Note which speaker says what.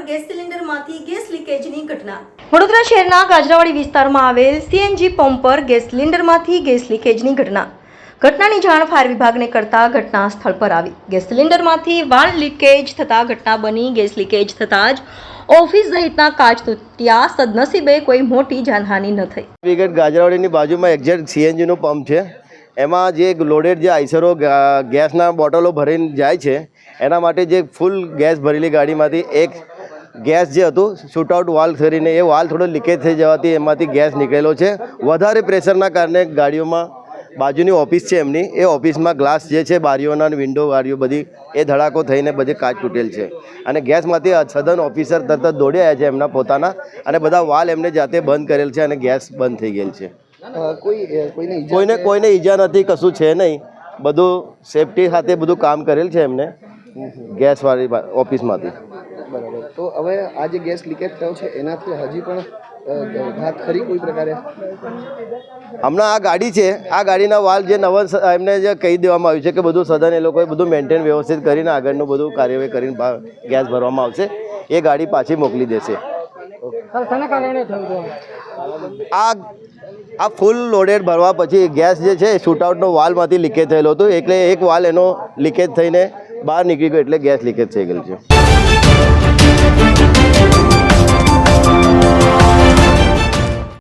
Speaker 1: Gas સિલિન્ડરમાંથી gas લીકેજની ઘટના.
Speaker 2: વડોદરા શહેરના ગાજરાવાડી વિસ્તારમાં આવેલ સીએનજી પંપ પર ગેસ સિલિન્ડરમાંથી ગેસ લીકેજની ઘટનાની જાણ ફાયર વિભાગને કરતા ઘટના સ્થળ પર આવી ગેસ સિલિન્ડરમાંથી વાલ્વ લીકેજ થતા ઘટના બની. ગેસ લીકેજ થતાં જ ઓફિસ સહિતના કાચ તૂટ્યા. સદનસીબે કોઈ મોટી જાનહાનિ ન થઈ.
Speaker 3: વિગત ગાજરાવાડીની બાજુમાં એક્ઝેક્ટ સીએનજીનું પંપ છે. એમાં જે લોડેડ જે આઈસરો ગેસના બોટલો ભરીને જાય છે એના માટે જે ફૂલ ગેસ ભરેલી ગાડીમાંથી એક ગેસ જે હતું શૂટઆઉટ વાલ્વ કરીને એ વાલ્વ થોડો લીકેજ થઈ જવાથી એમાંથી ગેસ નીકળેલો છે. વધારે પ્રેશરના કારણે ગાડીઓમાં બાજુની ઓફિસ છે એમની એ ઓફિસમાં ગ્લાસ જે છે બારીઓના વિન્ડો બારીઓ બધી એ ધડાકો થઈને બધી કાચ તૂટેલ છે અને ગેસમાંથી સદન ઓફિસર તરત દોડી આવ્યા છે એમના પોતાના અને બધા વાલ્વ એમને જાતે બંધ કરેલ છે અને ગેસ બંધ થઈ ગયેલ છે. કોઈને ઈજા નથી, કશું છે નહીં. બધું સેફટી સાથે બધું કામ કરેલ છે એમને ગેસવાળી ઓફિસમાંથી.
Speaker 4: બરાબર. તો હવે આ જે ગેસ લીકેજ થયો છે એનાથી હજી પણ ઘાત ખરી કોઈ પ્રકારે?
Speaker 3: હમણાં આ ગાડી છે, આ ગાડીના વાલ્વ જે નવા એમને જે કહી દેવામાં આવ્યું છે કે બધું સદન એ લોકોએ બધું મેન્ટેન વ્યવસ્થિત કરીને આગળનું બધું કાર્યવાહી કરીને ગેસ ભરવામાં આવશે. એ ગાડી પાછી મોકલી દેશે. આ ફૂલ લોડેડ ભરવા પછી ગેસ જે છે શૂટઆઉટનો વાલ્વમાંથી લીકેજ થયેલો હતો એટલે એક વાલ્વ એનો લીકેજ થઈને બહાર નીકળી ગયો એટલે ગેસ લીકેજ થઈ ગયેલું છે.